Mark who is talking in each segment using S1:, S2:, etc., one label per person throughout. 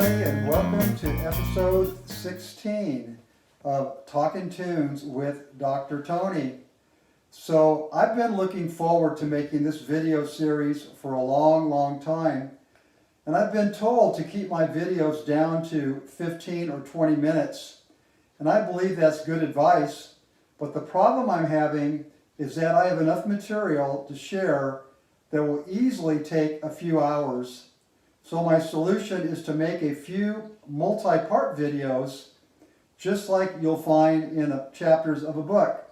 S1: everybody, and welcome to episode 16 of Talkin' Tunes with Dr. Tony. So I've been looking forward to making this video series for a long time, and I've been told to keep my videos down to 15 or 20 minutes, and I believe that's good advice, but the problem I'm having is that I have enough material to share that will easily take a few hours. So my solution is to make a few multi-part videos, just like you'll find in the chapters of a book.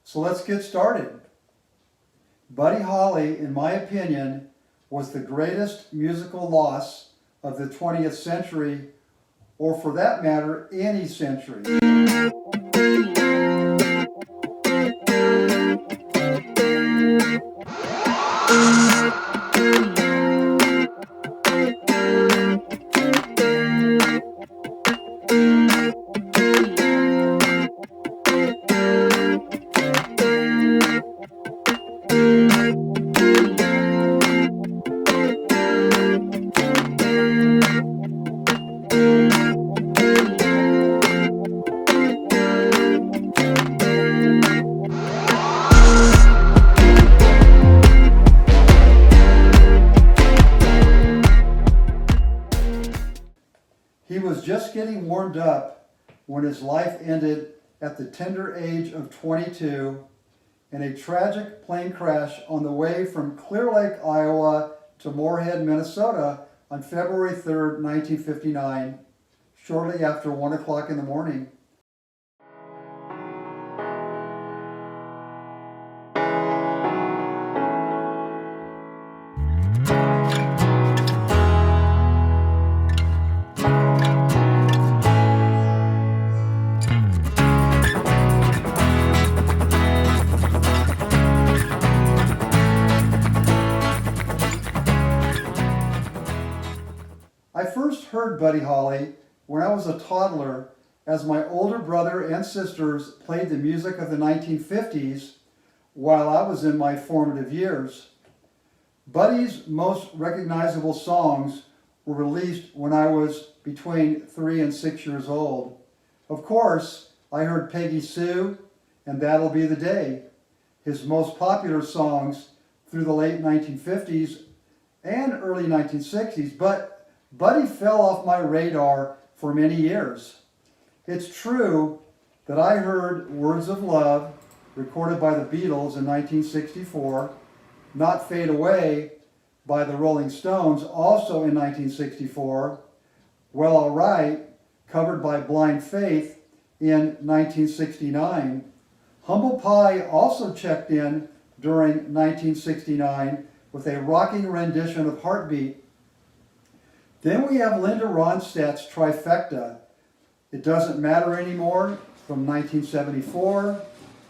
S1: So let's get started. Buddy Holly, in my opinion, was the greatest musical loss of the 20th century, or for that matter, any century. He was just getting warmed up when his life ended at the tender age of 22 in a tragic plane crash on the way from Clear Lake, Iowa to Moorhead, Minnesota on February 3rd, 1959, shortly after 1 o'clock in the morning. I first heard Buddy Holly when I was a toddler as my older brother and sisters played the music of the 1950s while I was in my formative years. Buddy's most recognizable songs were released when I was between 3 and 6 years old. Of course, I heard Peggy Sue and That'll Be the Day, his most popular songs through the late 1950s and early 1960s, but Buddy fell off my radar for many years. It's true that I heard Words of Love, recorded by the Beatles in 1964, Not Fade Away by the Rolling Stones, also in 1964, Well Alright, covered by Blind Faith in 1969. Humble Pie also checked in during 1969 with a rocking rendition of Heartbeat. Then we have Linda Ronstadt's Trifecta, It Doesn't Matter Anymore, from 1974.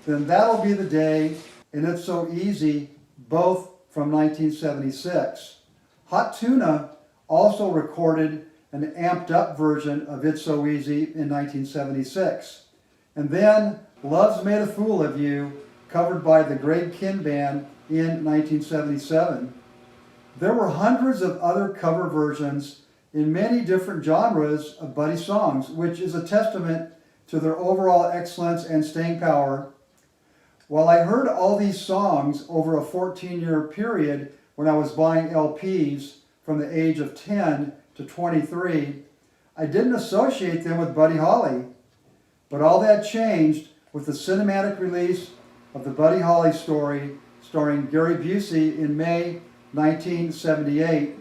S1: Then That'll Be the Day, and It's So Easy, both from 1976. Hot Tuna also recorded an amped up version of It's So Easy in 1976. And then Love's Made a Fool of You, covered by the Greg Kihn Band in 1977. There were hundreds of other cover versions in many different genres of Buddy songs, which is a testament to their overall excellence and staying power. While I heard all these songs over a 14-year period when I was buying LPs from the age of 10 to 23, I didn't associate them with Buddy Holly. But all that changed with the cinematic release of the Buddy Holly story starring Gary Busey in May 1978.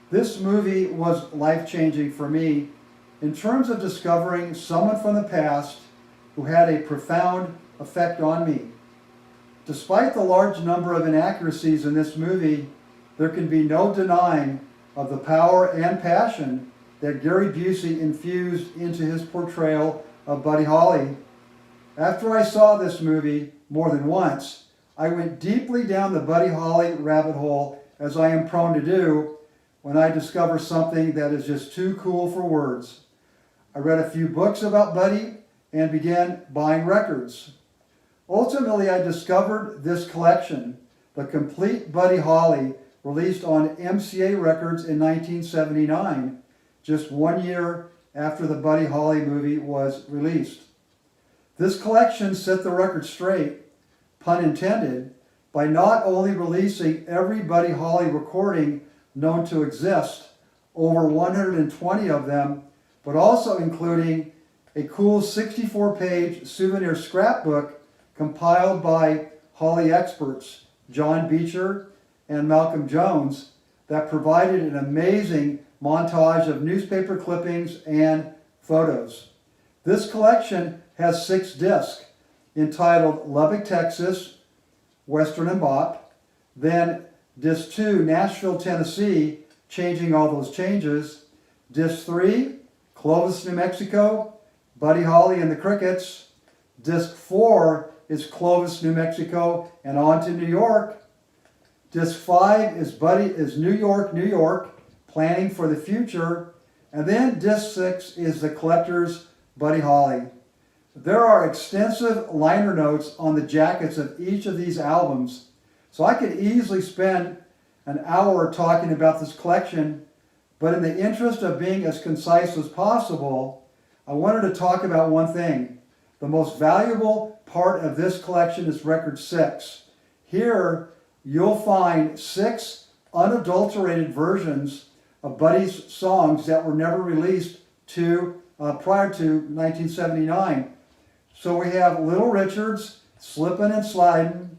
S1: This movie was life-changing for me in terms of discovering someone from the past who had a profound effect on me. Despite the large number of inaccuracies in this movie, there can be no denying of the power and passion that Gary Busey infused into his portrayal of Buddy Holly. After I saw this movie more than once, I went deeply down the Buddy Holly rabbit hole, as I am prone to do when I discover something that is just too cool for words. I read a few books about Buddy and began buying records. Ultimately, I discovered this collection, the complete Buddy Holly, released on MCA Records in 1979, just 1 year after the Buddy Holly movie was released. This collection set the record straight, pun intended, by not only releasing every Buddy Holly recording known to exist, over 120 of them, but also including a cool 64-page souvenir scrapbook compiled by Holly experts John Beecher and Malcolm Jones that provided an amazing montage of newspaper clippings and photos. This collection has 6 discs entitled Lubbock, Texas, Western and Bop, then Disc 2, Nashville, Tennessee, changing all those changes, Disc 3, Clovis, New Mexico, Buddy Holly and the Crickets, Disc 4 is Clovis, New Mexico, and on to New York. Disc 5 is New York, New York, Planning for the Future, and then Disc 6 is The Collector's Buddy Holly. There are extensive liner notes on the jackets of each of these albums, so I could easily spend an hour talking about this collection, but in the interest of being as concise as possible, I wanted to talk about one thing. The most valuable part of this collection is record 6. Here, you'll find 6 unadulterated versions of Buddy's songs that were never released prior to 1979. So we have Little Richard's Slippin' and Slidin',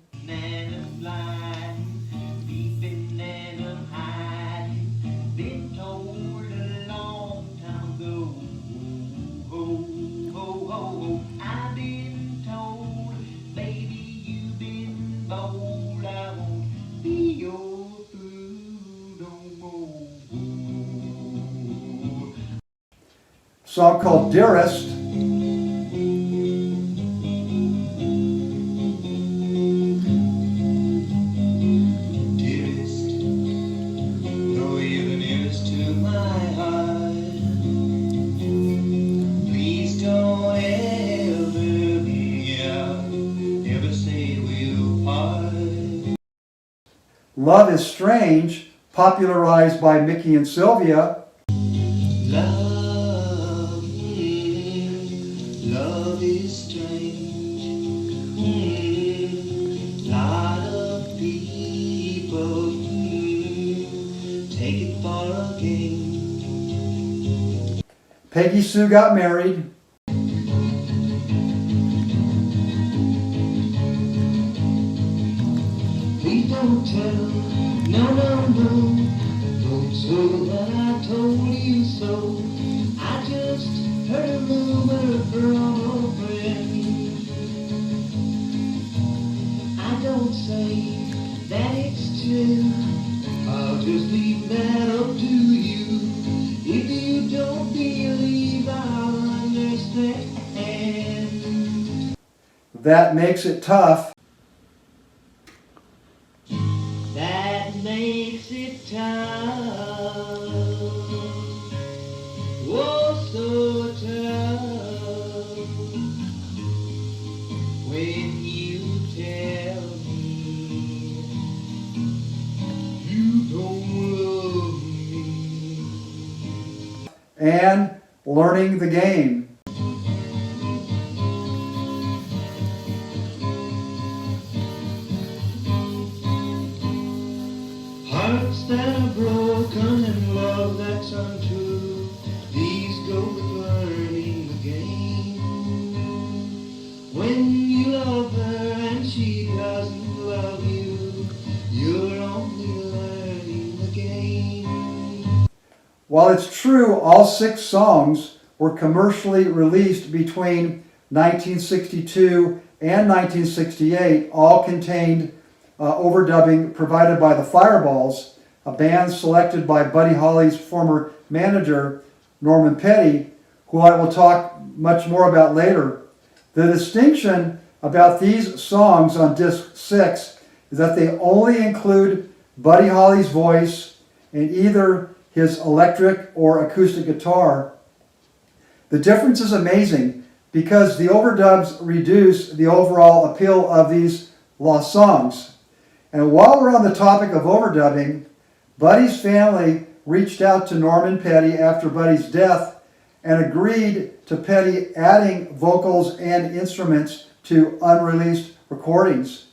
S1: song called Dearest, Love is Strange, popularized by Mickey and Sylvia.
S2: Love is strange. Lot of people take it for a game.
S1: Peggy Sue Got Married.
S2: Please don't tell, no, don't say that I told you so. I just heard a rumor from a friend. I don't say that it's true, I'll just leave that up to you. If you don't believe, I'll understand.
S1: That Makes It Tough.
S2: That makes it tough, oh so tough, when you tell me you don't love me.
S1: And Learning the Game.
S2: Hearts that are broken and love that's untrue, these go with learning the game. When you love her and she doesn't love you, you're only learning the game.
S1: While it's true all 6 songs were commercially released between 1962 and 1968, all contained overdubbing provided by the Fireballs, a band selected by Buddy Holly's former manager, Norman Petty, who I will talk much more about later. The distinction about these songs on disc 6 is that they only include Buddy Holly's voice and either his electric or acoustic guitar. The difference is amazing because the overdubs reduce the overall appeal of these lost songs. And while we're on the topic of overdubbing, Buddy's family reached out to Norman Petty after Buddy's death and agreed to Petty adding vocals and instruments to unreleased recordings.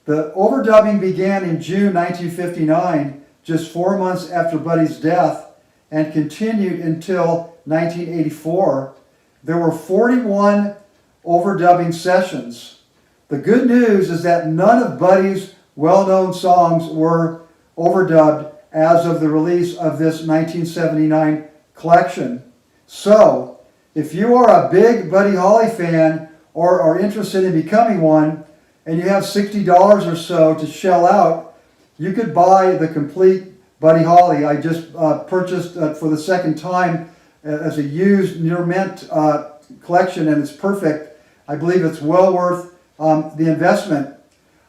S1: The overdubbing began in June 1959, just 4 months after Buddy's death, and continued until 1984. There were 41 overdubbing sessions. The good news is that none of Buddy's well-known songs were overdubbed as of the release of this 1979 collection. So, if you are a big Buddy Holly fan or are interested in becoming one, and you have $60 or so to shell out, you could buy the complete Buddy Holly. I just purchased for the second time as a used near mint collection, and it's perfect. I believe it's well worth the investment.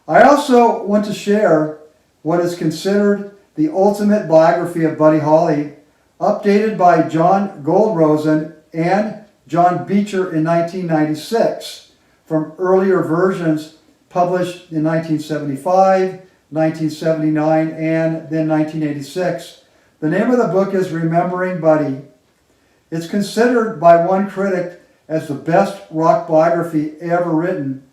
S1: I also want to share what is considered the ultimate biography of Buddy Holly, updated by John Goldrosen and John Beecher in 1996, from earlier versions published in 1975, 1979, and then 1986. The name of the book is Remembering Buddy. It's considered by one critic as the best rock biography ever written.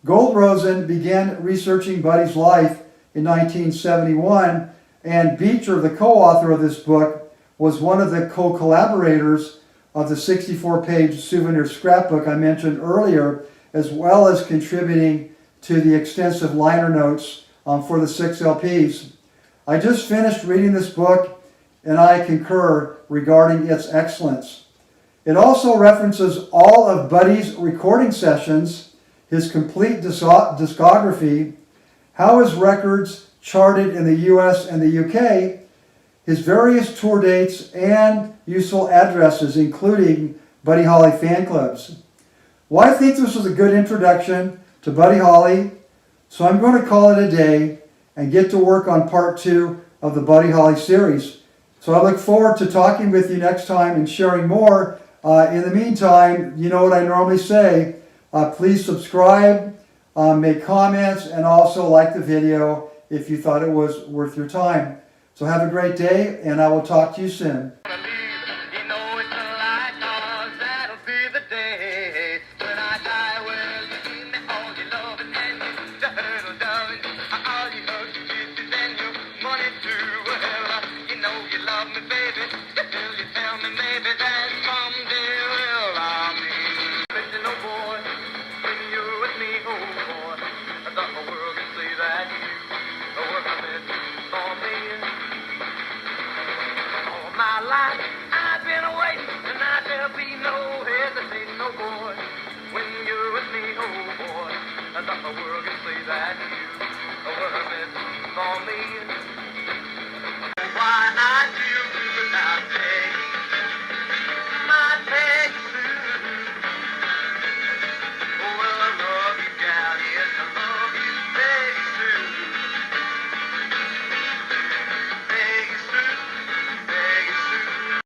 S1: Goldrosen began researching Buddy's life in 1971, and Beecher, the co-author of this book, was one of the co-collaborators of the 64-page souvenir scrapbook I mentioned earlier, as well as contributing to the extensive liner notes for the 6 LPs. I just finished reading this book, and I concur regarding its excellence. It also references all of Buddy's recording sessions, his complete discography, how his records charted in the US and the UK, his various tour dates, and useful addresses, including Buddy Holly fan clubs. Well, I think this was a good introduction to Buddy Holly, so I'm going to call it a day and get to work on part 2 of the Buddy Holly series. So I look forward to talking with you next time and sharing more. In the meantime, you know what I normally say, please subscribe, make comments, and also like the video if you thought it was worth your time. So have a great day, and I will talk to you soon.
S2: My life, I've been away, and now there'll be no hesitating, no boy. When you're with me, oh boy, I thought the world could see that.